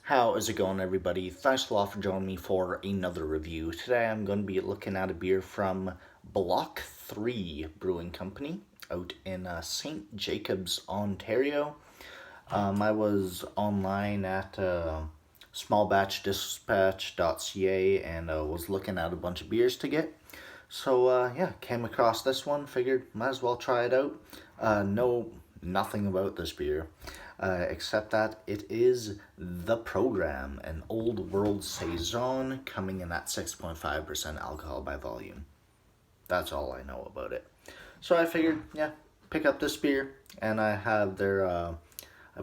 How is it going, everybody? Thanks a lot for joining me for another review. Today I'm going to be looking at a beer from Block 3 Brewing Company out in St. Jacobs, Ontario. I was online at smallbatchdispatch.ca and was looking at a bunch of beers to get. So yeah, came across this one, figured might as well try it out. Know nothing about this beer, except that it is the program, an old world Saison coming in at 6.5% alcohol by volume. That's all I know about it. So I figured, yeah, pick up this beer, and I have their, I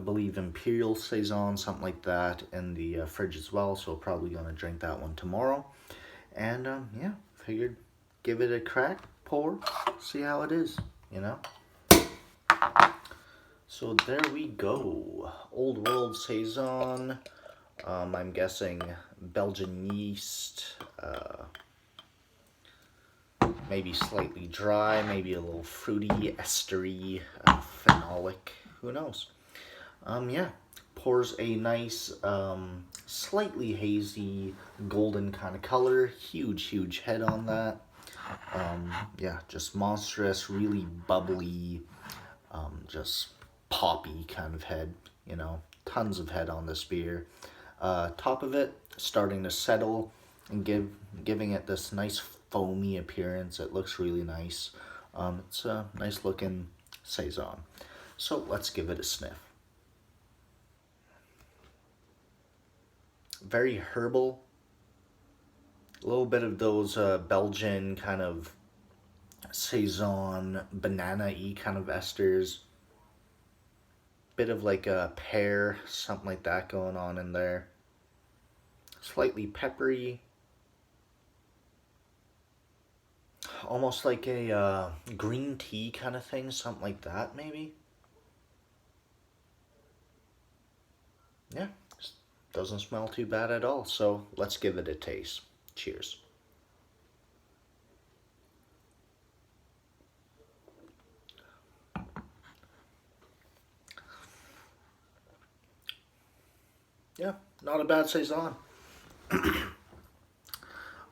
believe, Imperial Saison, something like that, in the fridge as well, so probably going to drink that one tomorrow. And yeah, figured give it a crack, pour, see how it is, you know? So there we go. Old World Saison. I'm guessing Belgian yeast. Maybe slightly dry, maybe a little fruity, estery, phenolic. Who knows? Yeah. Pours a nice, slightly hazy, golden kind of color. Huge head on that. Yeah, just monstrous, really bubbly, just poppy kind of head, you know, tons of head on this beer. Top of it starting to settle and giving it this nice foamy appearance. It looks really nice. It's a nice looking Saison. So let's give it a sniff. Very herbal. A little bit of those Belgian kind of Saison banana-y kind of esters. Bit of like a pear, something like that going on in there. Slightly peppery. Almost like a green tea kind of thing, something like that maybe. Yeah, doesn't smell too bad at all. So let's give it a taste. Cheers. Yeah, not a bad Saison.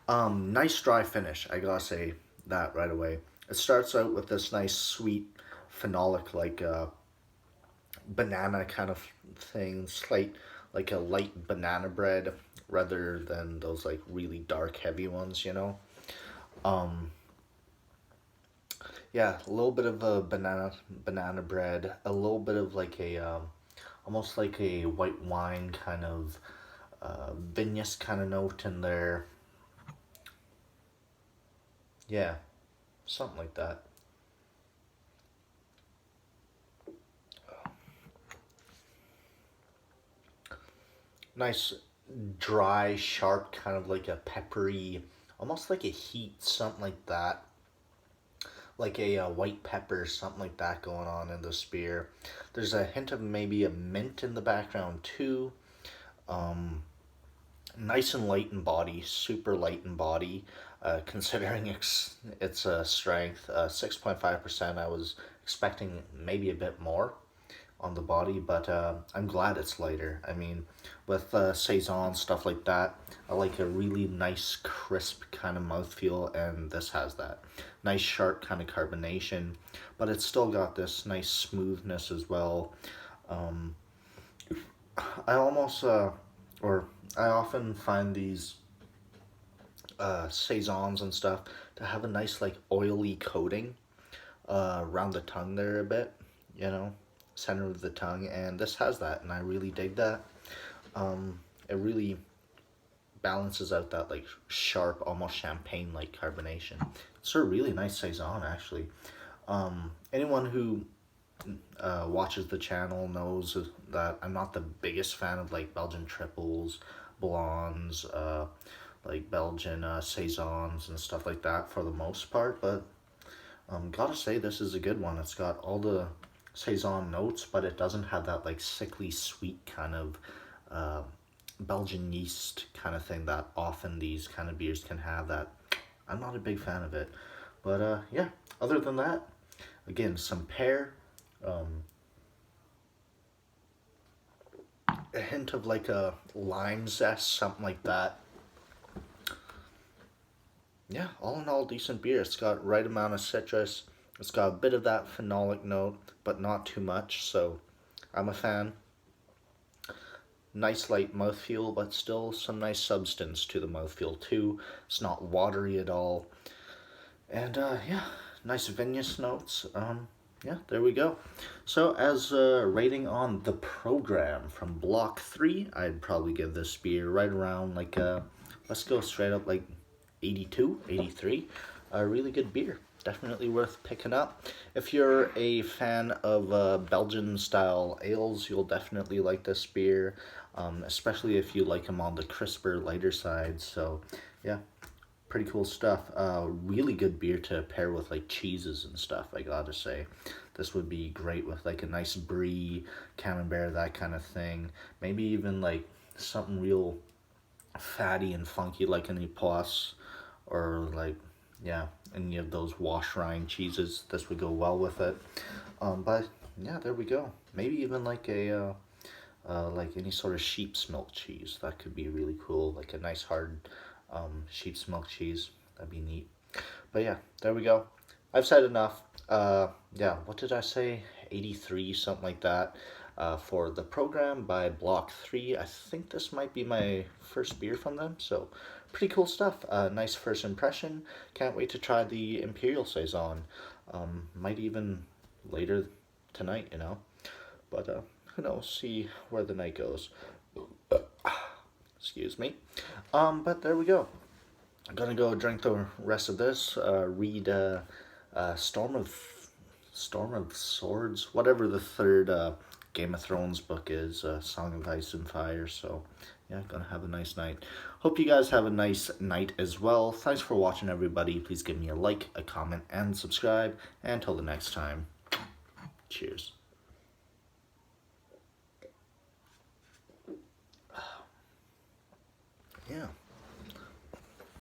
Nice dry finish, I gotta say that right away. It starts out with this nice sweet phenolic, like banana kind of thing, slight, like a light banana bread rather than those like really dark heavy ones, you know. Um, yeah, a little bit of a banana bread, a little bit of like a almost like a white wine kind of vinous kind of note in there. Yeah, something like that. Nice dry, sharp, kind of like a peppery, almost like a heat, something like that. Like a white pepper, something like that going on in the spear. There's a hint of maybe a mint in the background too. Um, Nice and light in body, super light in body, considering its strength. 6.5%, I was expecting maybe a bit more on the body, but I'm glad it's lighter. I mean, with Saison, stuff like that, I like a really nice, crisp kind of mouthfeel, and this has that. Nice, sharp kind of carbonation, but it's still got this nice smoothness as well. Um, I almost, or I often find these Saisons and stuff to have a nice, like, oily coating around the tongue there a bit, you know, center of the tongue, and this has that, and I really dig that. It really balances out that like sharp, almost champagne-like carbonation. It's a really nice Saison, actually. Anyone who watches the channel knows that I'm not the biggest fan of like Belgian triples, blondes, like Belgian Saisons and stuff like that for the most part, but gotta say this is a good one. It's got all the Saison notes, but it doesn't have that like sickly sweet kind of uh, Belgian yeast kind of thing that often these kind of beers can have. That I'm not a big fan of it, but yeah. Other than that, again, some pear, um, a hint of like a lime zest, something like that. Yeah, all in all, decent beer. It's got right amount of citrus. It's got a bit of that phenolic note, but not too much, so I'm a fan. Nice light mouthfeel, but still some nice substance to the mouthfeel too. It's not watery at all. And yeah, nice vinous notes. Yeah, there we go. So as a rating on the program from Block 3, I'd probably give this beer right around like, let's go straight up like 82, 83. A really good beer. Definitely worth picking up. If you're a fan of Belgian style ales, you'll definitely like this beer, especially if you like them on the crisper, lighter side. So yeah, pretty cool stuff. Really good beer to pair with like cheeses and stuff, I gotta say. This would be great with like a nice brie, camembert, that kind of thing. Maybe even like something real fatty and funky like an Epoisse, or like, yeah, any of those wash rind cheeses. This would go well with it. But yeah, there we go. Maybe even like a like any sort of sheep's milk cheese. That could be really cool. Like a nice hard sheep's milk cheese. That'd be neat. But yeah, there we go. I've said enough. Yeah, what did I say? 83, something like that. For the program by Block 3. I think this might be my first beer from them, so pretty cool stuff. Nice first impression. Can't wait to try the Imperial Saison. Might even later tonight, you know. But who knows, see where the night goes. Excuse me. But there we go. I'm gonna go drink the rest of this, read Storm of Swords, whatever the third Game of Thrones book is, Song of Ice and Fire. So yeah, gonna have a nice night. Hope you guys have a nice night as well. Thanks for watching, everybody. Please give me a like, a comment, and subscribe. And until the next time, cheers.